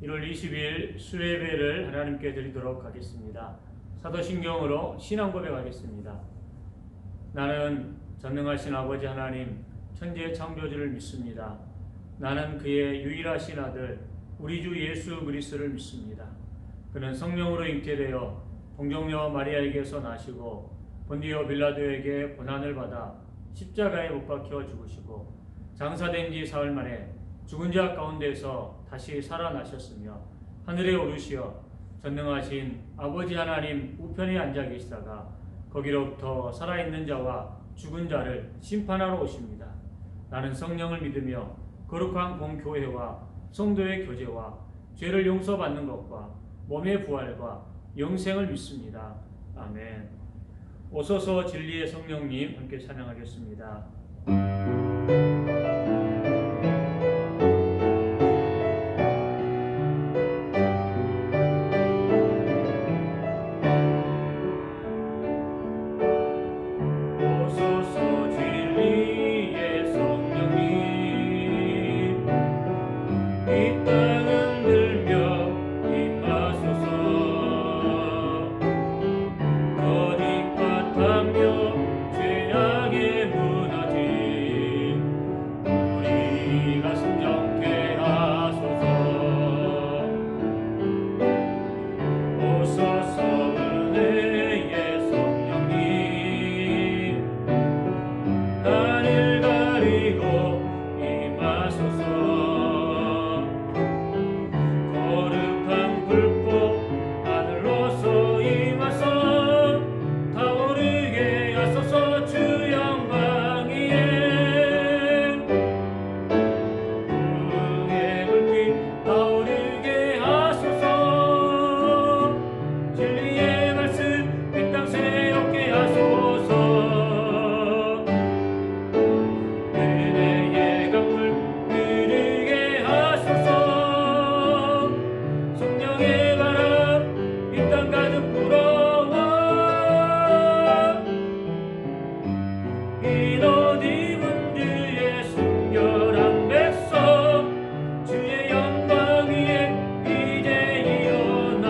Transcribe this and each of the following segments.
1월 20일 수요예배를 하나님께 드리도록 하겠습니다. 사도신경으로 신앙 고백하겠습니다. 나는 전능하신 아버지 하나님 천지의 창조주를 믿습니다. 나는 그의 유일하신 아들 우리 주 예수 그리스도를 믿습니다. 그는 성령으로 잉태되어 동정녀 마리아에게서 나시고 본디오 빌라도에게 고난을 받아 십자가에 못 박혀 죽으시고 장사된 지 사흘 만에 죽은 자 가운데서 다시 살아나셨으며 하늘에 오르시어 전능하신 아버지 하나님 우편에 앉아 계시다가 거기로부터 살아있는 자와 죽은 자를 심판하러 오십니다. 나는 성령을 믿으며 거룩한 공교회와 성도의 교제와 죄를 용서받는 것과 몸의 부활과 영생을 믿습니다. 아멘. 오소서 진리의 성령님 함께 찬양하겠습니다. 오소서 진리의 성령님 이 땅은 들며 임하소서 거짓과 탐욕 죄악에 무너진 우리가 순정케 하소서 오소서 은혜의 성령님 하늘 가리고 임하소서 거룩한 불꽃 하늘로서 임하소 타오르게 하소서 주 영광 위에 부흥의 불빛 타오르게 하소서 진리의 말씀 이 땅 새롭게 하소서 은혜의 강물 흐르게 하소서 성령의 바람 이 땅 가득 불어와 이옷 입은 주의 순결한 백성 주의 영광 위에 이제 일어나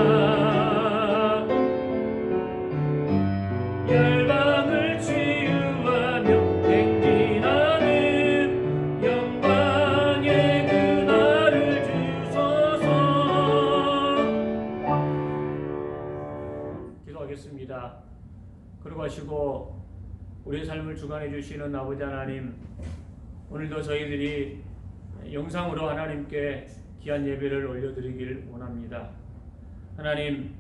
열방을 치유하며 행진하는 영광의 그날을 주소서. 기도하겠습니다. 그러고 우리의 삶을 주관해 주시는 아버지 하나님, 오늘도 저희들이 영상으로 하나님께 귀한 예배를 올려드리길 원합니다. 하나님,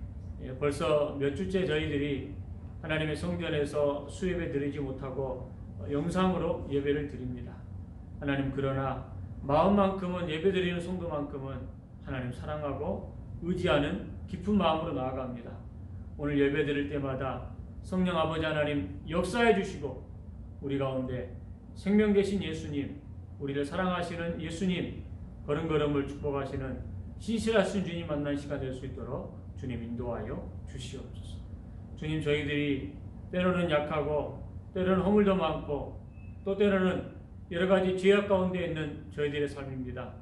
벌써 몇 주째 저희들이 하나님의 성전에서 수예배 드리지 못하고 영상으로 예배를 드립니다. 하나님, 그러나 마음만큼은 예배 드리는 성도만큼은 하나님 사랑하고 의지하는 깊은 마음으로 나아갑니다. 오늘 예배 드릴 때마다 성령 아버지 하나님 역사해 주시고 우리 가운데 생명 되신 예수님, 우리를 사랑하시는 예수님 걸음걸음을 축복하시는 신실하신 주님 만난 시간 될 수 있도록 주님 인도하여 주시옵소서. 주님, 저희들이 때로는 약하고 때로는 허물도 많고 또 때로는 여러 가지 죄악 가운데 있는 저희들의 삶입니다.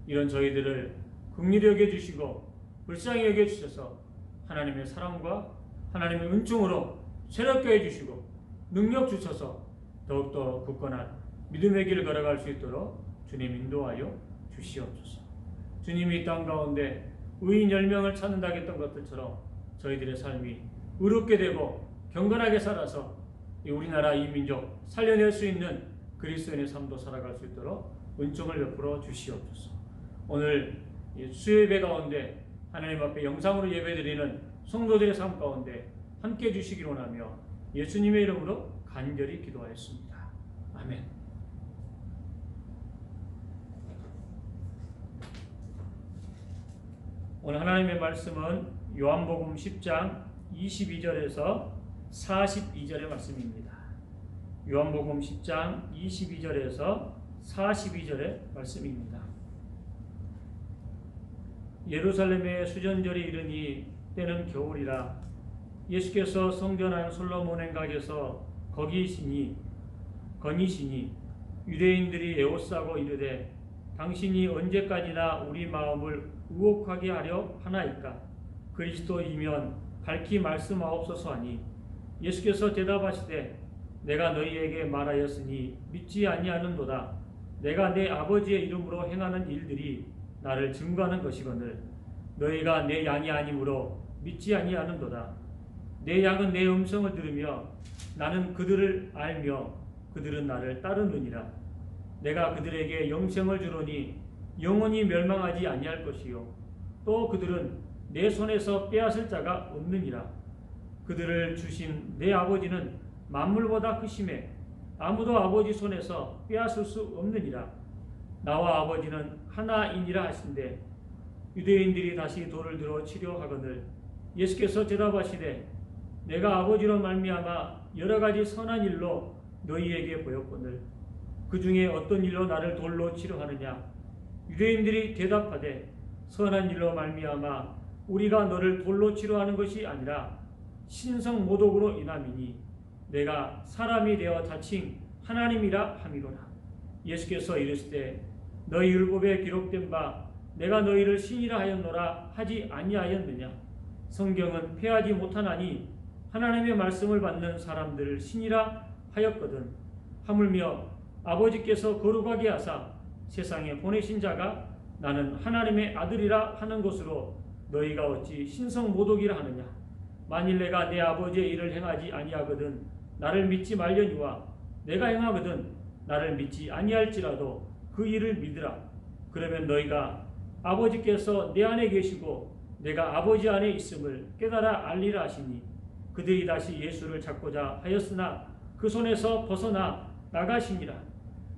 이런 저희들을 긍휼히 여겨주시고 불쌍히 여겨주셔서 하나님의 사랑과 하나님의 은총으로 새롭게 해주시고 능력 주셔서 더욱더 굳건한 믿음의 길을 걸어갈 수 있도록 주님 인도하여 주시옵소서. 주님이 이 땅 가운데 의인 10명을 찾는다고 했던 것들처럼 저희들의 삶이 의롭게 되고 경건하게 살아서 이 우리나라 이 민족 살려낼 수 있는 그리스도인의 삶도 살아갈 수 있도록 은총을 베풀어 주시옵소서. 오늘 수요예배 가운데 하나님 앞에 영상으로 예배드리는 성도들의 삶 가운데 함께 해주시기 원하며 예수님의 이름으로 간절히 기도하였습니다. 아멘. 오늘 하나님의 말씀은 요한복음 10장 22절에서 42절의 말씀입니다. 요한복음 10장 22절에서 42절의 말씀입니다. 예루살렘의 수전절이 이르니 때는 겨울이라 예수께서 성전 안 솔로몬 행각에서 거니시니 유대인들이 에워싸고 이르되 당신이 언제까지나 우리 마음을 우혹하게 하려 하나이까? 그리스도이면 밝히 말씀하옵소서 하니 예수께서 대답하시되 내가 너희에게 말하였으니 믿지 아니하는도다. 내가 내 아버지의 이름으로 행하는 일들이 나를 증거하는 것이거늘 너희가 내 양이 아니므로 믿지 아니하는도다. 내 양은 내 음성을 들으며 나는 그들을 알며 그들은 나를 따르느니라. 내가 그들에게 영생을 주노니 영원히 멸망하지 아니할 것이요 또 그들은 내 손에서 빼앗을 자가 없느니라. 그들을 주신 내 아버지는 만물보다 크심에 아무도 아버지 손에서 빼앗을 수 없느니라. 나와 아버지는 하나이니라 하신대 유대인들이 다시 돌을 들어 치려 하거늘 예수께서 대답하시되 내가 아버지로 말미암아 여러 가지 선한 일로 너희에게 보였거늘 그 중에 어떤 일로 나를 돌로 치려 하느냐. 유대인들이 대답하되 선한 일로 말미암아 우리가 너를 돌로 치려 하는 것이 아니라 신성 모독으로 인함이니 내가 사람이 되어 자칭 하나님이라 함이로라. 예수께서 이르시되 너희 율법에 기록된 바 내가 너희를 신이라 하였노라 하지 아니하였느냐. 성경은 패하지 못하나니 하나님의 말씀을 받는 사람들을 신이라 하였거든. 하물며 아버지께서 거룩하게 하사 세상에 보내신 자가 나는 하나님의 아들이라 하는 것으로 너희가 어찌 신성 모독이라 하느냐. 만일 내가 내 아버지의 일을 행하지 아니하거든 나를 믿지 말려니와 내가 행하거든 나를 믿지 아니할지라도 그 일을 믿으라. 그러면 너희가 아버지께서 내 안에 계시고 내가 아버지 안에 있음을 깨달아 알리라 하시니 그들이 다시 예수를 찾고자 하였으나 그 손에서 벗어나 나가시니라.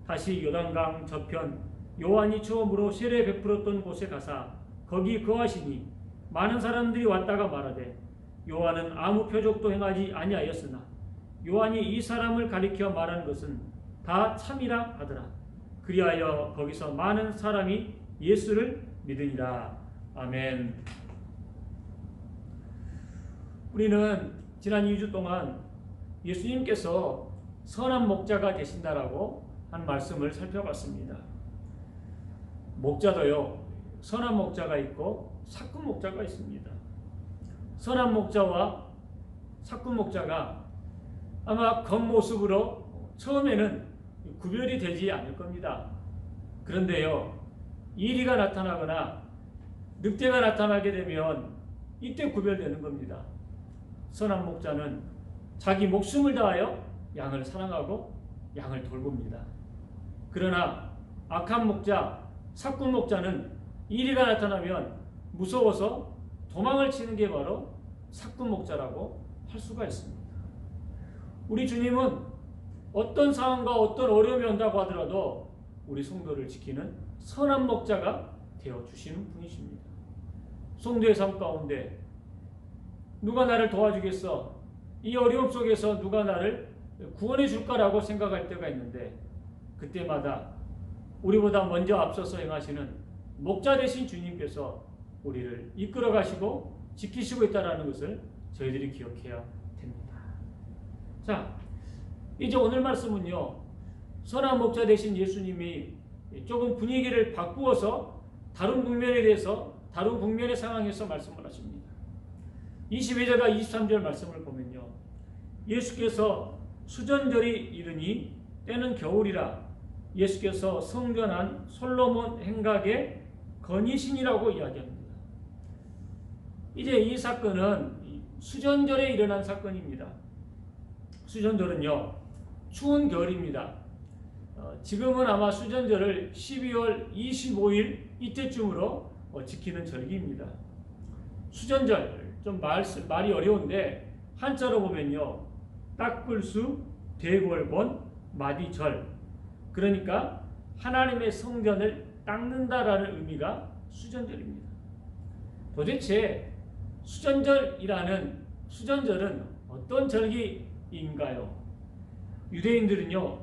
다시 요단강 저편 요한이 처음으로 세례 베풀었던 곳에 가사 거기 거하시니 많은 사람들이 왔다가 말하되 요한은 아무 표적도 행하지 아니하였으나 요한이 이 사람을 가리켜 말한 것은 다 참이라 하더라. 그리하여 거기서 많은 사람이 예수를 믿으니라. 아멘. 우리는 지난 2주 동안 예수님께서 선한 목자가 되신다라고 한 말씀을 살펴봤습니다. 목자도요, 선한 목자가 있고 삭군 목자가 있습니다. 선한 목자와 삭군 목자가 아마 겉모습으로 처음에는 구별이 되지 않을 겁니다. 그런데요, 이리가 나타나거나 늑대가 나타나게 되면 이때 구별되는 겁니다. 선한 목자는 자기 목숨을 다하여 양을 사랑하고 양을 돌봅니다. 그러나 악한 목자, 삭군 목자는 이리가 나타나면 무서워서 도망을 치는 게 바로 삭군 목자라고 할 수가 있습니다. 우리 주님은 어떤 상황과 어떤 어려움이 온다고 하더라도 우리 성도를 지키는 선한 목자가 되어주시는 분이십니다. 성도의 삶 가운데 누가 나를 도와주겠어? 이 어려움 속에서 누가 나를 구원해 줄까라고 생각할 때가 있는데 그때마다 우리보다 먼저 앞서서 행하시는 목자 되신 주님께서 우리를 이끌어 가시고 지키시고 있다는 것을 저희들이 기억해야 됩니다. 자, 이제 오늘 말씀은요, 선한 목자 되신 예수님이 조금 분위기를 바꾸어서 다른 국면에 대해서 다른 국면의 상황에서 말씀을 하십니다. 22절과 23절 말씀을 보면요, 예수께서 수전절이 이르니 때는 겨울이라 예수께서 성전한 솔로몬 행각의 건의신이라고 이야기합니다. 이제 이 사건은 수전절에 일어난 사건입니다. 수전절은요, 추운 겨울입니다. 지금은 아마 수전절을 12월 25일 이때쯤으로 지키는 절기입니다. 수전절, 좀 말이 어려운데 한자로 보면요, 딱글수, 대궐본, 마디절, 그러니까 하나님의 성전을 닦는다라는 의미가 수전절입니다. 도대체 수전절은 어떤 절기인가요? 유대인들은요,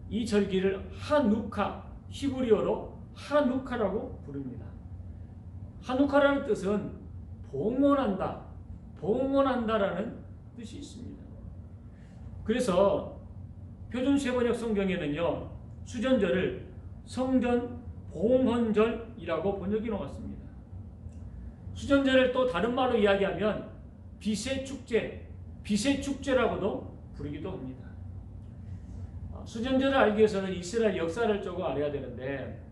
이 절기를 하누카, 히브리어로 하누카라고 부릅니다. 하누카라는 뜻은 봉헌한다, 봉헌한다라는 뜻이 있습니다. 그래서 표준 세번역 성경에는요, 수전절을 성전 봉헌절이라고 번역해 놓았습니다. 수전제를 또 다른 말로 이야기하면 빛의 축제, 빛의 축제라고도 부르기도 합니다. 수전제를 알기 위해서는 이스라엘 역사를 조금 알아야 되는데,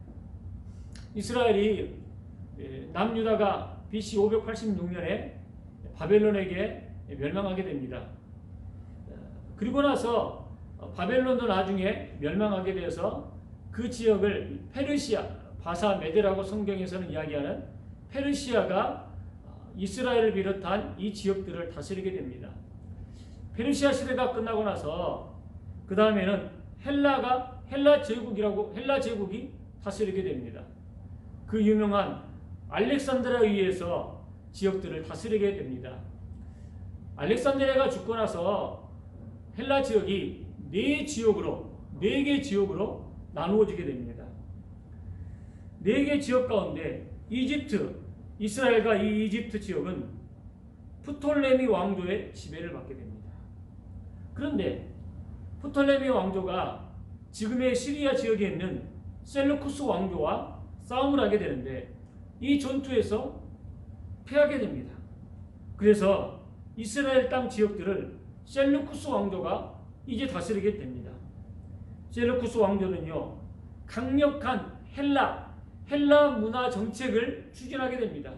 이스라엘이 남유다가 BC 586년에 바벨론에게 멸망하게 됩니다. 그리고 나서 바벨론도 나중에 멸망하게 되어서 그 지역을 페르시아, 바사 메데라고 성경에서는 이야기하는 페르시아가 이스라엘을 비롯한 이 지역들을 다스리게 됩니다. 페르시아 시대가 끝나고 나서 그 다음에는 헬라 제국이 다스리게 됩니다. 그 유명한 알렉산드라에 의해서 지역들을 다스리게 됩니다. 알렉산드리아가 죽고 나서 헬라 지역이 4개 지역으로 나누어지게 됩니다. 4개 지역 가운데 이스라엘과 이 이집트 지역은 프톨레미 왕조의 지배를 받게 됩니다. 그런데 프톨레미 왕조가 지금의 시리아 지역에 있는 셀루쿠스 왕조와 싸움을 하게 되는데 이 전투에서 패하게 됩니다. 그래서 이스라엘 땅 지역들을 셀루쿠스 왕조가 이제 다스리게 됩니다. 셀루쿠스 왕조는요, 강력한 헬라 문화 정책을 추진하게 됩니다.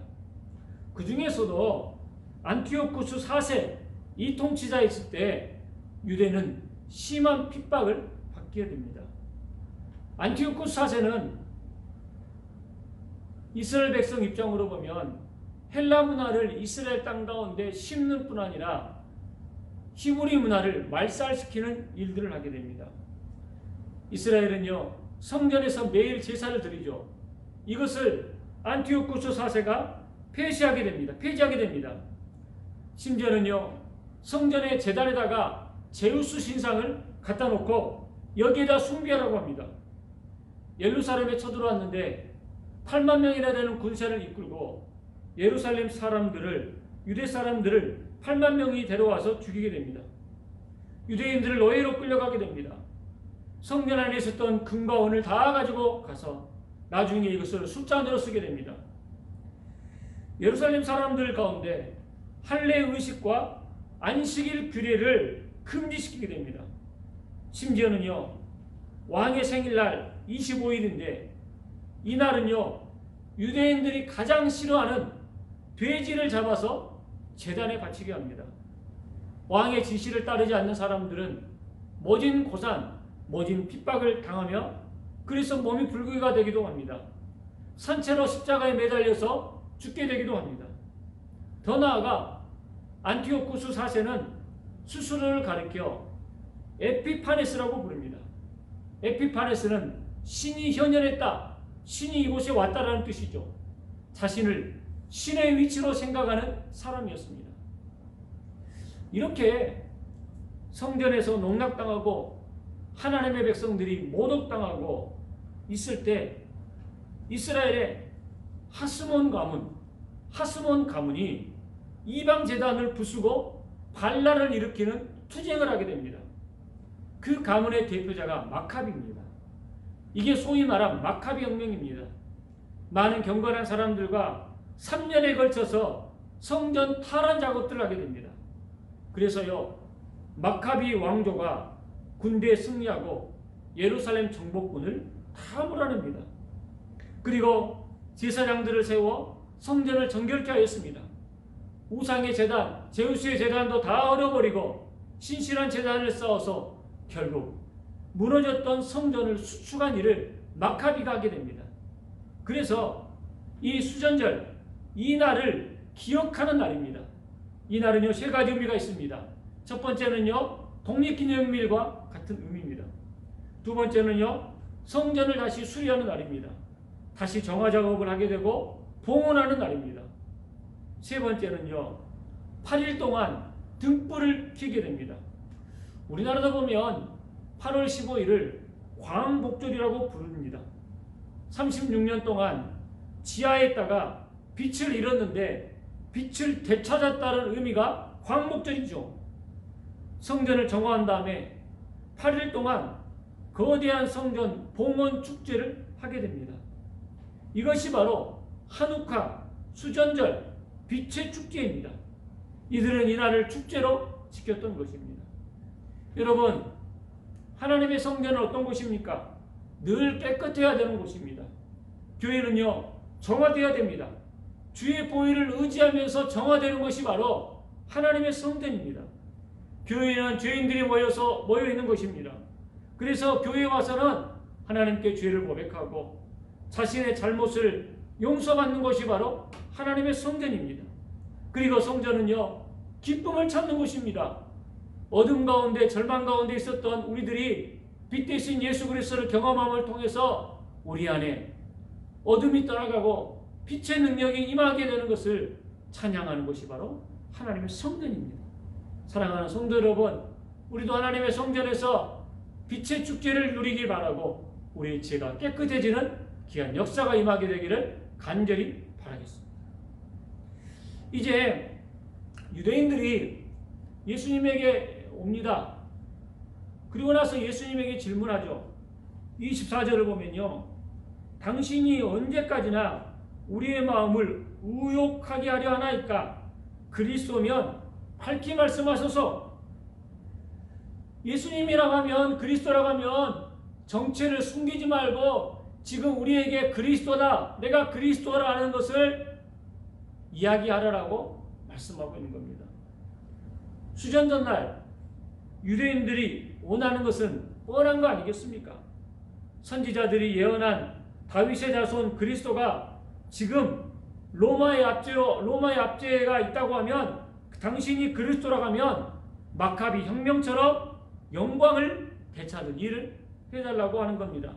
그 중에서도 안티오쿠스 4세 이 통치자 있을 때 유대는 심한 핍박을 받게 됩니다. 안티오쿠스 4세는 이스라엘 백성 입장으로 보면 헬라 문화를 이스라엘 땅 가운데 심는 뿐 아니라 히브리 문화를 말살시키는 일들을 하게 됩니다. 이스라엘은요, 성전에서 매일 제사를 드리죠. 이것을 안티오쿠스 4세가 폐지하게 됩니다. 심지어는요, 성전의 제단에다가 제우스 신상을 갖다 놓고 여기에다 숭배하라고 합니다. 예루살렘에 쳐들어왔는데 8만 명이나 되는 군사를 이끌고 예루살렘 유대 사람들을 8만 명이 데려와서 죽이게 됩니다. 유대인들을 노예로 끌려가게 됩니다. 성전 안에 있었던 금과 은을 다 가지고 가서 나중에 이것을 술잔으로 쓰게 됩니다. 예루살렘 사람들 가운데 할례 의식과 안식일 규례를 금지시키게 됩니다. 심지어는요, 왕의 생일날 25일인데 이날은요, 유대인들이 가장 싫어하는 돼지를 잡아서 제단에 바치게 합니다. 왕의 지시를 따르지 않는 사람들은 모진 고산, 모진 핍박을 당하며 그래서 몸이 불구가 되기도 합니다. 산채로 십자가에 매달려서 죽게 되기도 합니다. 더 나아가 안티오쿠스 4세는 스스로를 가리켜 에피파네스라고 부릅니다. 에피파네스는 신이 현현했다, 신이 이곳에 왔다라는 뜻이죠. 자신을 신의 위치로 생각하는 사람이었습니다. 이렇게 성전에서 농락당하고 하나님의 백성들이 모독당하고 있을 때 이스라엘의 하스몬 가문이 이방 제단을 부수고 반란을 일으키는 투쟁을 하게 됩니다. 그 가문의 대표자가 마카비입니다. 이게 소위 말한 마카비 혁명입니다. 많은 경건한 사람들과 3년에 걸쳐서 성전 탈환 작업들을 하게 됩니다. 그래서요, 마카비 왕조가 군대에 승리하고 예루살렘 정복군을 다 몰아냅니다. 그리고 제사장들을 세워 성전을 정결케 하였습니다. 우상의 제단, 제우스의 제단도 다 얼어버리고 신실한 제단을 쌓아서 결국 무너졌던 성전을 수축한 일을 마카비가 하게 됩니다. 그래서 이 수전절, 이 날을 기억하는 날입니다. 이 날은요, 3가지 의미가 있습니다. 첫 번째는요, 독립기념일과 같은 의미입니다. 두 번째는요, 성전을 다시 수리하는 날입니다. 다시 정화 작업을 하게 되고 봉헌하는 날입니다. 세 번째는요, 8일 동안 등불을 켜게 됩니다. 우리나라도 보면 8월 15일을 광복절이라고 부릅니다. 36년 동안 지하에 있다가 빛을 잃었는데 빛을 되찾았다는 의미가 광복절이죠. 성전을 정화한 다음에 8일 동안 거대한 성전 봉헌 축제를 하게 됩니다. 이것이 바로 한우카, 수전절, 빛의 축제입니다. 이들은 이날을 축제로 지켰던 것입니다. 여러분, 하나님의 성전은 어떤 곳입니까? 늘 깨끗해야 되는 곳입니다. 교회는요, 정화되어야 됩니다. 주의 보혈을 의지하면서 정화되는 것이 바로 하나님의 성전입니다. 교회는 죄인들이 모여 있는 것입니다. 그래서 교회에 와서는 하나님께 죄를 고백하고 자신의 잘못을 용서받는 것이 바로 하나님의 성전입니다. 그리고 성전은요, 기쁨을 찾는 곳입니다. 어둠 가운데 절망 가운데 있었던 우리들이 빛 대신 예수 그리스도를 경험함을 통해서 우리 안에 어둠이 떠나가고 빛의 능력이 임하게 되는 것을 찬양하는 것이 바로 하나님의 성전입니다. 사랑하는 성도 여러분, 우리도 하나님의 성전에서 빛의 축제를 누리기 바라고 우리의 죄가 깨끗해지는 귀한 역사가 임하게 되기를 간절히 바라겠습니다. 이제 유대인들이 예수님에게 옵니다. 그리고 나서 예수님에게 질문하죠. 24절을 보면요, 당신이 언제까지나 우리의 마음을 우욕하게 하려 하나이까? 그리스도면 밝히 말씀하소서. 예수님이라고 하면, 그리스도라고 하면 정체를 숨기지 말고 지금 우리에게 그리스도다, 내가 그리스도라는 것을 이야기하라고 말씀하고 있는 겁니다. 수전전날 유대인들이 원하는 것은 뻔한 거 아니겠습니까? 선지자들이 예언한 다윗의 자손 그리스도가 지금 로마의 압제가 있다고 하면, 당신이 그리스도라고 하면 마카비 혁명처럼 영광을 되찾는 일을 해달라고 하는 겁니다.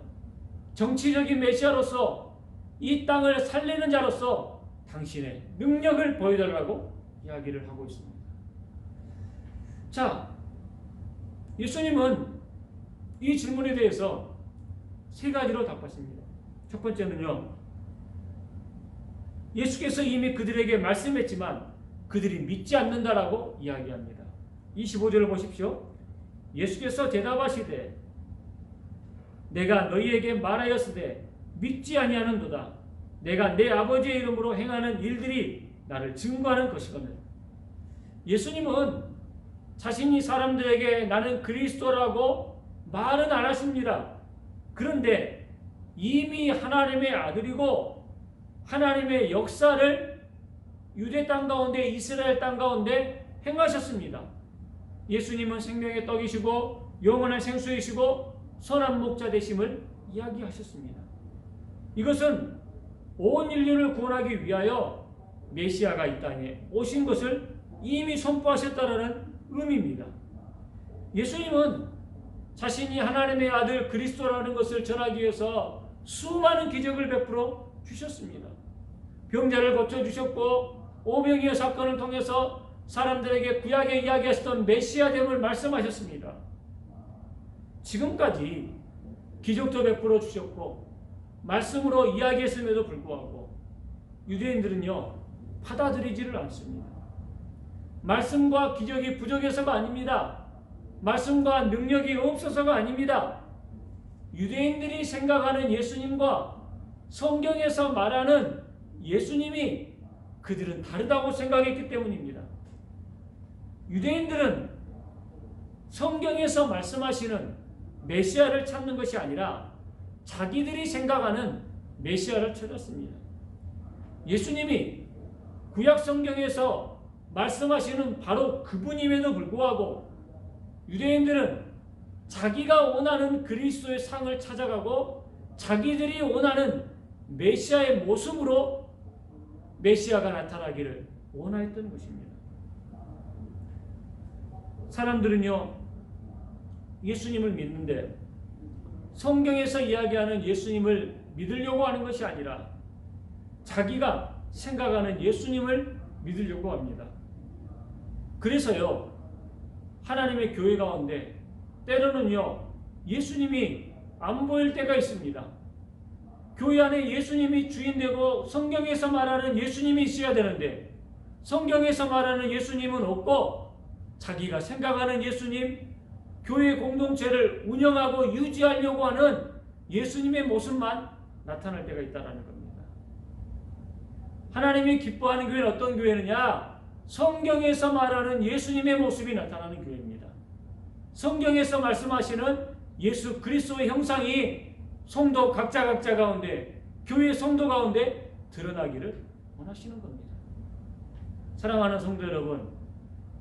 정치적인 메시아로서 이 땅을 살리는 자로서 당신의 능력을 보여달라고 이야기를 하고 있습니다. 자, 예수님은 이 질문에 대해서 세 가지로 답하십니다. 첫 번째는요, 예수께서 이미 그들에게 말씀했지만 그들이 믿지 않는다라고 이야기합니다. 25절을 보십시오. 예수께서 대답하시되 내가 너희에게 말하였으되 믿지 아니하는도다. 내가 내 아버지의 이름으로 행하는 일들이 나를 증거하는 것이거늘. 예수님은 자신이 사람들에게 나는 그리스도라고 말은 안 하십니다. 그런데 이미 하나님의 아들이고 하나님의 역사를 유대 땅 가운데, 이스라엘 땅 가운데 행하셨습니다. 예수님은 생명의 떡이시고 영원한 생수이시고 선한 목자 되심을 이야기하셨습니다. 이것은 온 인류를 구원하기 위하여 메시아가 이 땅에 오신 것을 이미 선포하셨다는 의미입니다. 예수님은 자신이 하나님의 아들 그리스도라는 것을 전하기 위해서 수많은 기적을 베풀어 주셨습니다. 병자를 고쳐주셨고 오병이어 사건을 통해서 사람들에게 구약에 이야기하셨던 메시아됨을 말씀하셨습니다. 지금까지 기적도 베풀어 주셨고 말씀으로 이야기했음에도 불구하고 유대인들은요, 받아들이지를 않습니다. 말씀과 기적이 부족해서가 아닙니다. 말씀과 능력이 없어서가 아닙니다. 유대인들이 생각하는 예수님과 성경에서 말하는 예수님이 그들은 다르다고 생각했기 때문입니다. 유대인들은 성경에서 말씀하시는 메시아를 찾는 것이 아니라 자기들이 생각하는 메시아를 찾았습니다. 예수님이 구약 성경에서 말씀하시는 바로 그분임에도 불구하고 유대인들은 자기가 원하는 그리스도의 상을 찾아가고 자기들이 원하는 메시아의 모습으로 메시아가 나타나기를 원하였던 것입니다. 사람들은요, 예수님을 믿는데 성경에서 이야기하는 예수님을 믿으려고 하는 것이 아니라 자기가 생각하는 예수님을 믿으려고 합니다. 그래서요, 하나님의 교회 가운데 때로는요, 예수님이 안 보일 때가 있습니다. 교회 안에 예수님이 주인되고 성경에서 말하는 예수님이 있어야 되는데 성경에서 말하는 예수님은 없고 자기가 생각하는 예수님, 교회 공동체를 운영하고 유지하려고 하는 예수님의 모습만 나타날 때가 있다는 겁니다. 하나님이 기뻐하는 교회는 어떤 교회느냐? 성경에서 말하는 예수님의 모습이 나타나는 교회입니다. 성경에서 말씀하시는 예수 그리스도의 형상이 성도 각자 가운데, 교회 성도 가운데 드러나기를 원하시는 겁니다. 사랑하는 성도 여러분,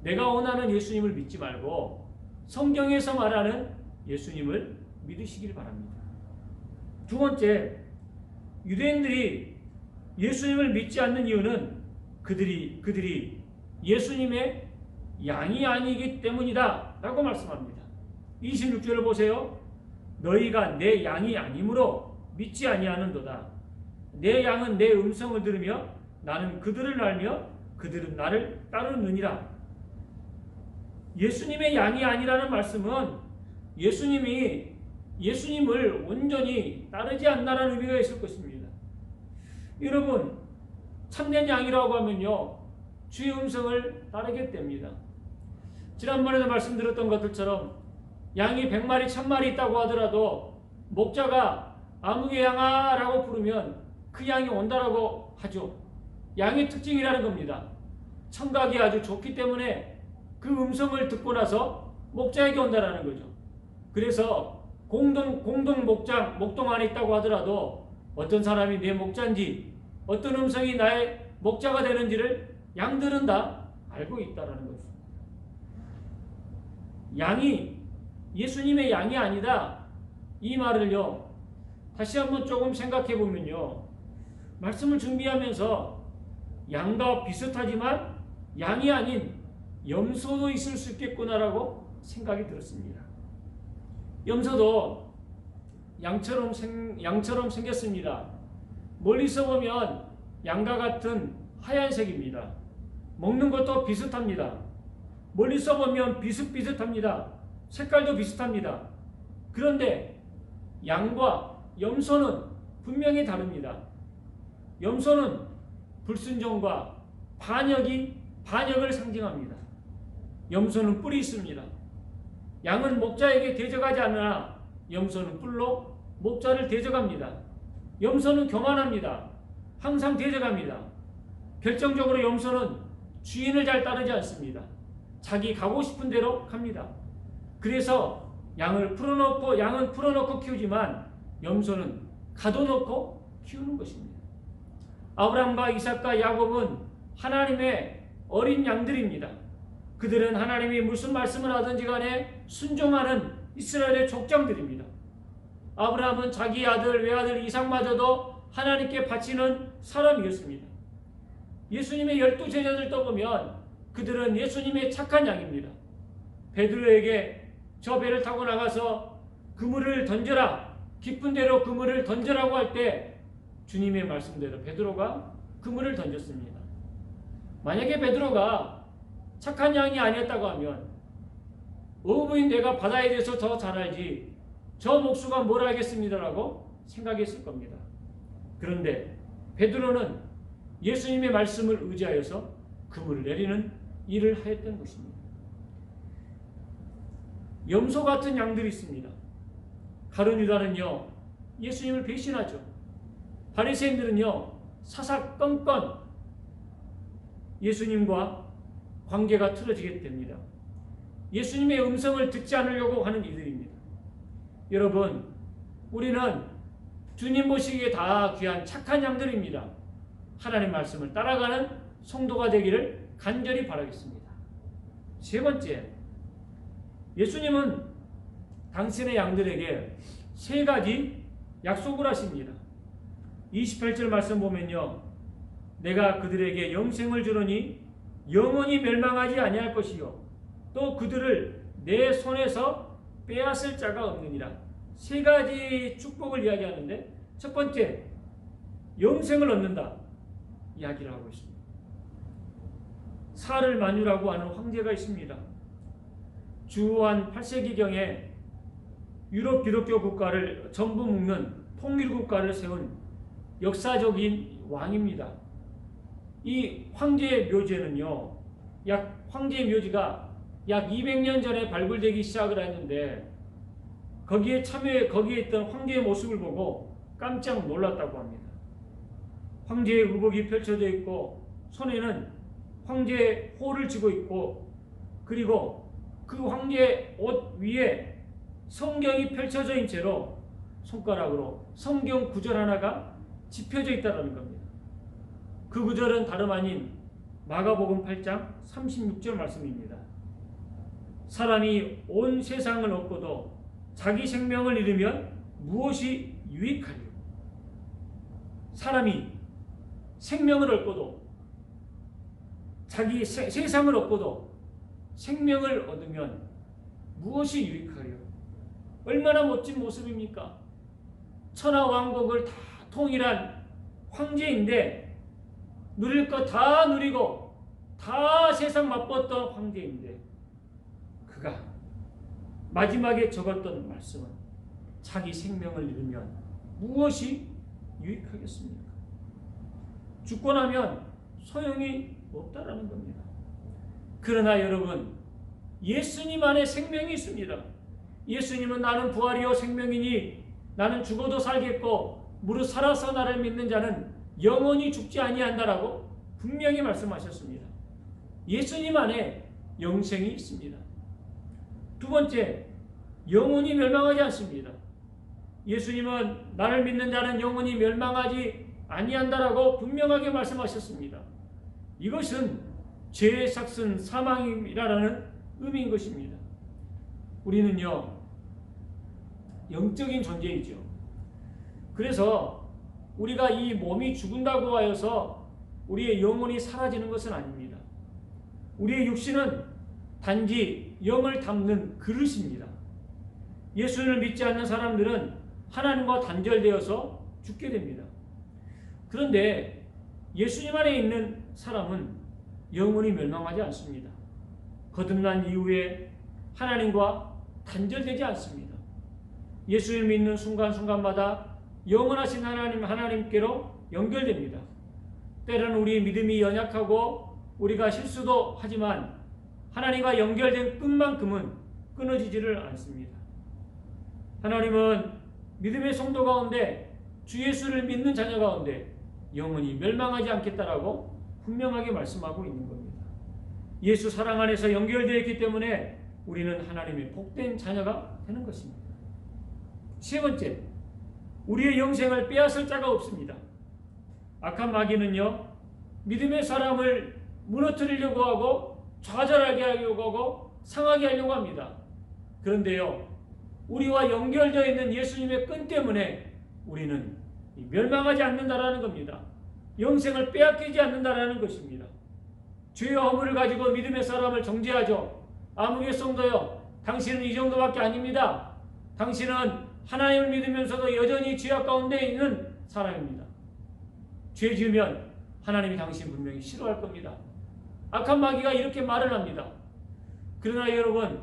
내가 원하는 예수님을 믿지 말고 성경에서 말하는 예수님을 믿으시길 바랍니다. 두 번째, 유대인들이 예수님을 믿지 않는 이유는 그들이 예수님의 양이 아니기 때문이다 라고 말씀합니다. 26절을 보세요. 너희가 내 양이 아니므로 믿지 아니하는도다. 내 양은 내 음성을 들으며 나는 그들을 알며 그들은 나를 따르느니라. 예수님의 양이 아니라는 말씀은 예수님을 온전히 따르지 않는다는 의미가 있을 것입니다. 여러분, 참된 양이라고 하면요, 주의 음성을 따르게 됩니다. 지난번에도 말씀드렸던 것들처럼 양이 100마리, 1000마리 있다고 하더라도 목자가 아무개 양아 라고 부르면 그 양이 온다라고 하죠. 양의 특징이라는 겁니다. 청각이 아주 좋기 때문에 그 음성을 듣고 나서 목자에게 온다라는 거죠. 그래서 공동 목동 안에 있다고 하더라도 어떤 사람이 내 목자인지 어떤 음성이 나의 목자가 되는지를 양들은 다 알고 있다라는 것입니다. 양이 예수님의 양이 아니다, 이 말을요 다시 한번 조금 생각해 보면요, 말씀을 준비하면서 양과 비슷하지만 양이 아닌 염소도 있을 수 있겠구나라고 생각이 들었습니다. 염소도 양처럼 생겼습니다. 멀리서 보면 양과 같은 하얀색입니다. 먹는 것도 비슷합니다. 멀리서 보면 비슷합니다. 색깔도 비슷합니다. 그런데 양과 염소는 분명히 다릅니다. 염소는 불순종과 반역을 상징합니다. 염소는 뿔이 있습니다. 양은 목자에게 대적하지 않으나 염소는 뿔로 목자를 대적합니다. 염소는 교만합니다. 항상 대적합니다. 결정적으로 염소는 주인을 잘 따르지 않습니다. 자기 가고 싶은 대로 갑니다. 그래서 양은 풀어놓고 키우지만 염소는 가둬놓고 키우는 것입니다. 아브라함과 이삭과 야곱은 하나님의 어린 양들입니다. 그들은 하나님이 무슨 말씀을 하든지 간에 순종하는 이스라엘의 족장들입니다. 아브라함은 자기 아들 외아들 이삭마저도 하나님께 바치는 사람이었습니다. 예수님의 12제자들도 보면 그들은 예수님의 착한 양입니다. 베드로에게 저 배를 타고 나가서 그물을 던져라, 깊은 데로 그물을 던져라고 할 때 주님의 말씀대로 베드로가 그물을 던졌습니다. 만약에 베드로가 착한 양이 아니었다고 하면 어부인 내가 바다에 대해서 더 잘 알지 저 목수가 뭘 알겠습니다라고 생각했을 겁니다. 그런데 베드로는 예수님의 말씀을 의지하여서 그물을 내리는 일을 하였던 것입니다. 염소 같은 양들이 있습니다. 가룟 유다는요 예수님을 배신하죠. 바리새인들은요 사사건건 예수님과 관계가 틀어지게 됩니다. 예수님의 음성을 듣지 않으려고 하는 이들입니다. 여러분, 우리는 주님 보시기에 다 귀한 착한 양들입니다. 하나님 말씀을 따라가는 성도가 되기를 간절히 바라겠습니다. 세 번째, 예수님은 당신의 양들에게 세 가지 약속을 하십니다. 28절 말씀 보면요, 내가 그들에게 영생을 주노니 영원히 멸망하지 아니할 것이요 또 그들을 내 손에서 빼앗을 자가 없느니라. 세 가지 축복을 이야기하는데 첫 번째, 영생을 얻는다 이야기를 하고 있습니다. 사를 만유라고 하는 황제가 있습니다. 주한 8세기경에 유럽 기독교 국가를 전부 묶는 통일국가를 세운 역사적인 왕입니다. 이 황제의 묘지에는요, 황제의 묘지가 약 200년 전에 발굴되기 시작을 했는데 거기에 있던 황제의 모습을 보고 깜짝 놀랐다고 합니다. 황제의 의복이 펼쳐져 있고 손에는 황제의 호를 쥐고 있고 그리고 그 황제의 옷 위에 성경이 펼쳐져 있는 채로 손가락으로 성경 구절 하나가 집혀져 있다는 겁니다. 그 구절은 다름 아닌 마가복음 8장 36절 말씀입니다. 사람이 온 세상을 얻고도 자기 생명을 잃으면 무엇이 유익하리요? 사람이 생명을 얻고도 자기 세상을 얻고도 생명을 얻으면 무엇이 유익하리요? 얼마나 멋진 모습입니까? 천하 왕국을 다 통일한 황제인데 누릴 것 다 누리고 다 세상 맛봤던 황제인데 그가 마지막에 적었던 말씀은 자기 생명을 잃으면 무엇이 유익하겠습니까? 죽고 나면 소용이 없다라는 겁니다. 그러나 여러분, 예수님 안에 생명이 있습니다. 예수님은 나는 부활이요 생명이니 나는 죽어도 살겠고 무릇 살아서 나를 믿는 자는 영원히 죽지 아니한다라고 분명히 말씀하셨습니다. 예수님 안에 영생이 있습니다. 두 번째, 영원히 멸망하지 않습니다. 예수님은 나를 믿는 자는 영원히 멸망하지 아니한다라고 분명하게 말씀하셨습니다. 이것은 죄의 삭슨 사망이라는 의미인 것입니다. 우리는요, 영적인 존재이죠. 그래서 우리가 이 몸이 죽은다고 하여서 우리의 영혼이 사라지는 것은 아닙니다. 우리의 육신은 단지 영을 담는 그릇입니다. 예수를 믿지 않는 사람들은 하나님과 단절되어서 죽게 됩니다. 그런데 예수님 안에 있는 사람은 영원히 멸망하지 않습니다. 거듭난 이후에 하나님과 단절되지 않습니다. 예수를 믿는 순간순간마다 영원하신 하나님께로 연결됩니다. 때로는 우리의 믿음이 연약하고 우리가 실수도 하지만 하나님과 연결된 끈만큼은 끊어지지를 않습니다. 하나님은 믿음의 성도 가운데 주 예수를 믿는 자녀 가운데 영원히 멸망하지 않겠다라고 분명하게 말씀하고 있는 겁니다. 예수 사랑 안에서 연결되어 있기 때문에 우리는 하나님의 복된 자녀가 되는 것입니다. 세 번째, 우리의 영생을 빼앗을 자가 없습니다. 악한 마귀는요, 믿음의 사람을 무너뜨리려고 하고 좌절하게 하려고 하고 상하게 하려고 합니다. 그런데요, 우리와 연결되어 있는 예수님의 끈 때문에 우리는 멸망하지 않는다라는 겁니다. 영생을 빼앗기지 않는다라는 것입니다. 죄와 허물을 가지고 믿음의 사람을 정죄하죠. 아무개 성도요, 당신은 이 정도밖에 아닙니다. 당신은 하나님을 믿으면서도 여전히 죄악 가운데 있는 사람입니다. 죄 지으면 하나님이 당신 분명히 싫어할 겁니다. 악한 마귀가 이렇게 말을 합니다. 그러나 여러분,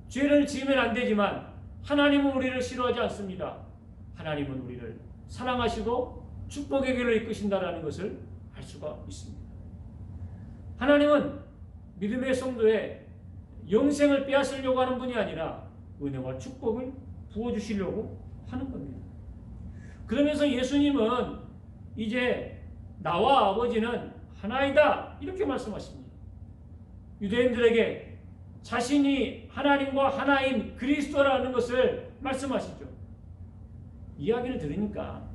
죄를 지으면 안 되지만 하나님은 우리를 싫어하지 않습니다. 하나님은 우리를 사랑하시고 축복의 길로 이끄신다라는 것을 알 수가 있습니다. 하나님은 믿음의 성도의 영생을 빼앗으려고 하는 분이 아니라 은혜와 축복을 부어주시려고 하는 겁니다. 그러면서 예수님은 이제 나와 아버지는 하나이다 이렇게 말씀하십니다. 유대인들에게 자신이 하나님과 하나인 그리스도라는 것을 말씀하시죠. 이야기를 들으니까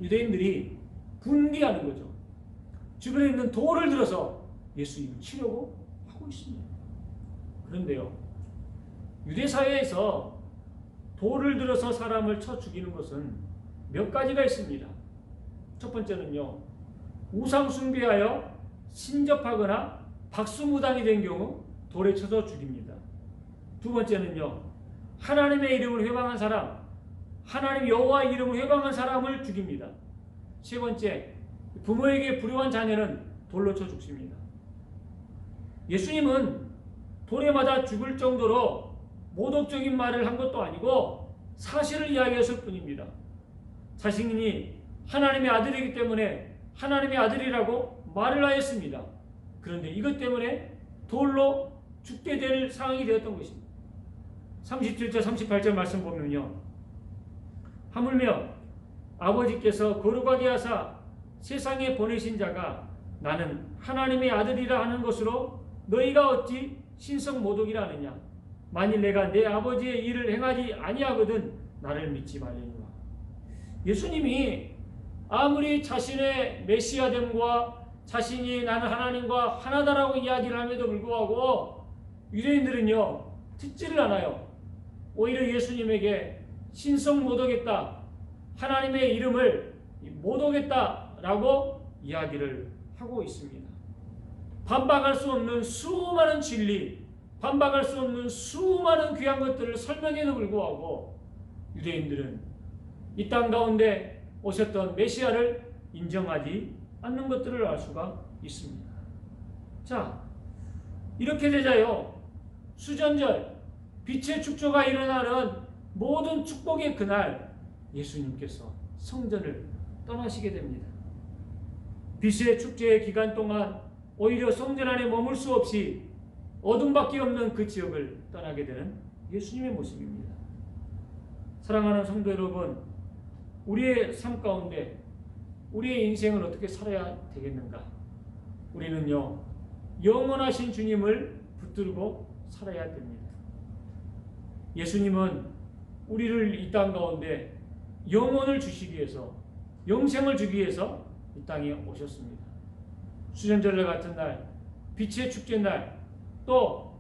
유대인들이 분개하는 거죠. 주변에 있는 돌을 들어서 예수님을 치려고 하고 있습니다. 그런데요, 유대 사회에서 돌을 들어서 사람을 쳐 죽이는 것은 몇 가지가 있습니다. 첫 번째는요, 우상 숭배하여 신접하거나 박수무당이 된 경우 돌에 쳐서 죽입니다. 두 번째는요, 하나님의 이름을 회방한 사람, 하나님 여호와의 이름을 회방한 사람을 죽입니다. 세 번째, 부모에게 불효한 자녀는 돌로 쳐 죽습니다. 예수님은 돌에 맞아 죽을 정도로 모독적인 말을 한 것도 아니고 사실을 이야기했을 뿐입니다. 자신이 하나님의 아들이기 때문에 하나님의 아들이라고 말을 하였습니다. 그런데 이것 때문에 돌로 죽게 될 상황이 되었던 것입니다. 37절 38절 말씀 보면요, 하물며 아버지께서 거룩하게 하사 세상에 보내신 자가 나는 하나님의 아들이라 하는 것으로 너희가 어찌 신성 모독이라 하느냐. 만일 내가 내 아버지의 일을 행하지 아니하거든 나를 믿지 말려니와. 예수님이 아무리 자신의 메시아됨과 자신이 나는 하나님과 하나다라고 이야기를 함에도 불구하고 유대인들은요 듣지를 않아요. 오히려 예수님에게 신성 모독했다, 하나님의 이름을 모독했다라고 이야기를 하고 있습니다. 반박할 수 없는 수많은 진리, 반박할 수 없는 수많은 귀한 것들을 설명해도 불구하고 유대인들은 이 땅 가운데 오셨던 메시아를 인정하지 않는 것들을 알 수가 있습니다. 자, 이렇게 되자요 수전절 빛의 축조가 일어나는 모든 축복의 그날 예수님께서 성전을 떠나시게 됩니다. 빛의 축제의 기간 동안 오히려 성전 안에 머물 수 없이 어둠밖에 없는 그 지역을 떠나게 되는 예수님의 모습입니다. 사랑하는 성도 여러분, 우리의 삶 가운데 우리의 인생을 어떻게 살아야 되겠는가? 우리는요 영원하신 주님을 붙들고 살아야 됩니다. 예수님은 우리를 이 땅 가운데 영혼을 주시기 위해서, 영생을 주기 위해서 이 땅에 오셨습니다. 수전절 같은 날, 빛의 축제날, 또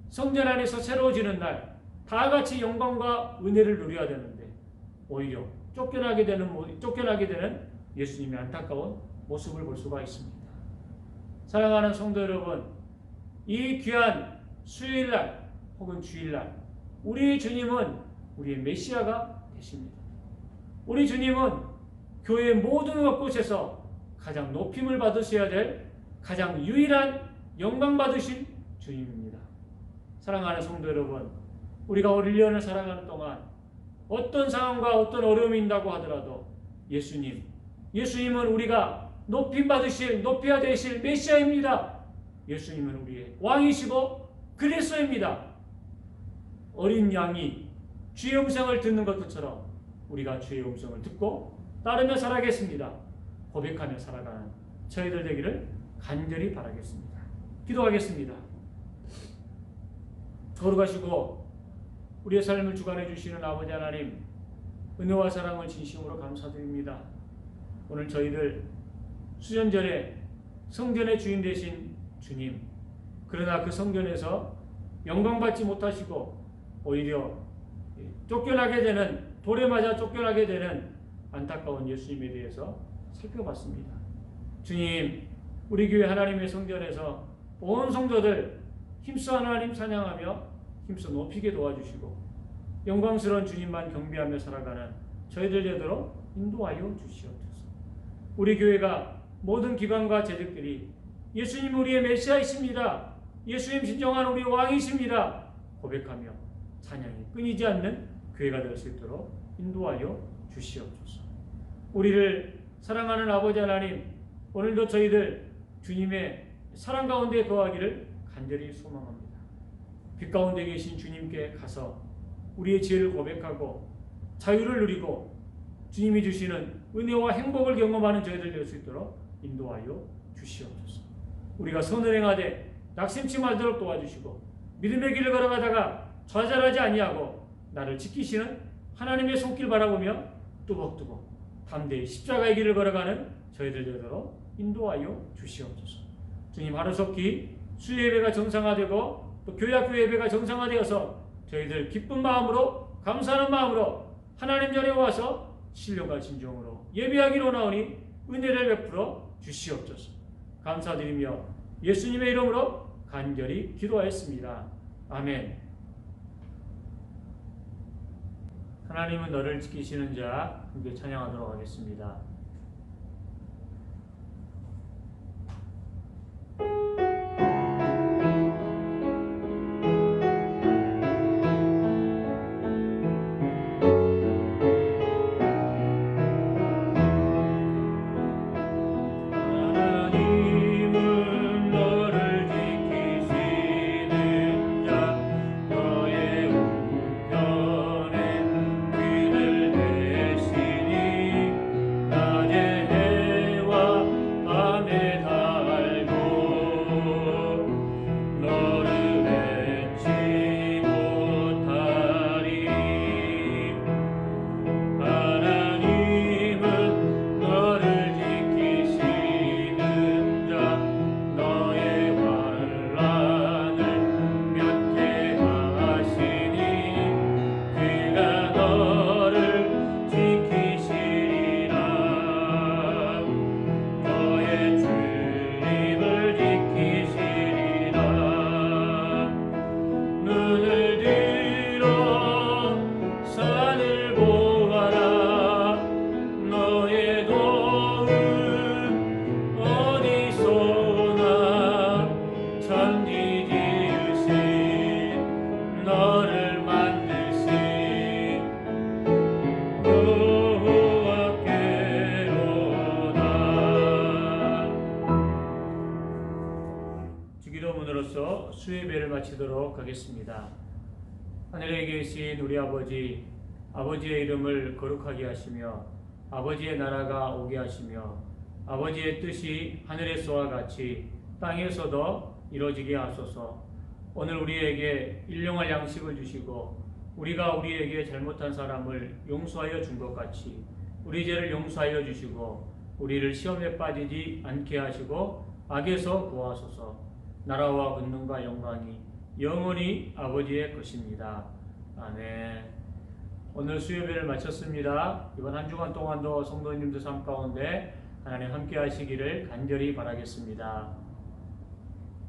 성전 안에서 새로워지는 날, 다 같이 영광과 은혜를 누려야 되는데 오히려 쫓겨나게 되는 예수님의 안타까운 모습을 볼 수가 있습니다. 사랑하는 성도 여러분, 이 귀한 수요일날 혹은 주일날 우리 주님은 우리의 메시아가 되십니다. 우리 주님은 교회의 모든 곳곳에서 가장 높임을 받으셔야 될 가장 유일한 영광 받으신 주님입니다. 사랑하는 성도 여러분, 우리가 1년을 살아가는 동안 어떤 상황과 어떤 어려움이 있다고 하더라도 예수님은 우리가 높여야 되실 메시아입니다. 예수님은 우리의 왕이시고 그리스도입니다. 어린 양이 주의 음성을 듣는 것처럼 우리가 주의 음성을 듣고 따르며 살아가겠습니다. 고백하며 살아가는 저희들 되기를 간절히 바라겠습니다. 기도하겠습니다. 거룩하시고 우리의 삶을 주관해 주시는 아버지 하나님, 은혜와 사랑을 진심으로 감사드립니다. 오늘 저희들 수전절에 성전의 주인 되신 주님, 그러나 그 성전에서 영광받지 못하시고 오히려 쫓겨나게 되는, 돌에 맞아 쫓겨나게 되는 안타까운 예수님에 대해서 살펴봤습니다. 주님, 우리 교회 하나님의 성전에서 온 성도들 힘써 하나님 찬양하며 힘써 높이게 도와주시고 영광스러운 주님만 경배하며 살아가는 저희들 되도록 인도하여 주시옵소서. 우리 교회가 모든 기관과 재직들이 예수님 우리의 메시아이십니다, 예수님 진정한 우리 왕이십니다 고백하며 찬양이 끊이지 않는 교회가 될 수 있도록 인도하여 주시옵소서. 우리를 사랑하는 아버지 하나님, 오늘도 저희들 주님의 사랑 가운데 거하기를 간절히 소망합니다. 빛 가운데 계신 주님께 가서 우리의 죄를 고백하고 자유를 누리고 주님이 주시는 은혜와 행복을 경험하는 저희들 될 수 있도록 인도하여 주시옵소서. 우리가 선을 행하되 낙심치 말도록 도와주시고 믿음의 길을 걸어가다가 좌절하지 아니하고 나를 지키시는 하나님의 손길 바라보며 뚜벅뚜벅 담대히 십자가의 길을 걸어가는 저희들 되도록 인도하여 주시옵소서. 주님, 하루속히 수요 예배가 정상화되고 또 교회학교 예배가 정상화되어서 저희들 기쁜 마음으로, 감사하는 마음으로 하나님 전에 와서 신령과 진정으로 예배하기로 나오니 은혜를 베풀어 주시옵소서. 감사드리며 예수님의 이름으로 간절히 기도하였습니다. 아멘. 하나님은 너를 지키시는 자, 함께 찬양하도록 하겠습니다. 나 기도원으로서 수예배를 마치도록 하겠습니다. 하늘에 계신 우리 아버지, 아버지의 이름을 거룩하게 하시며 아버지의 나라가 오게 하시며 아버지의 뜻이 하늘에서와 같이 땅에서도 이루어지게 하소서. 오늘 우리에게 일용할 양식을 주시고 우리가 우리에게 잘못한 사람을 용서하여 준 것 같이 우리 죄를 용서하여 주시고 우리를 시험에 빠지지 않게 하시고 악에서 구하소서. 나라와 권능과 영광이 영원히 아버지의 것입니다. 아멘. 오늘 수요예배를 마쳤습니다. 이번 한 주간 동안도 성도님들 삶 가운데 하나님 함께 하시기를 간절히 바라겠습니다.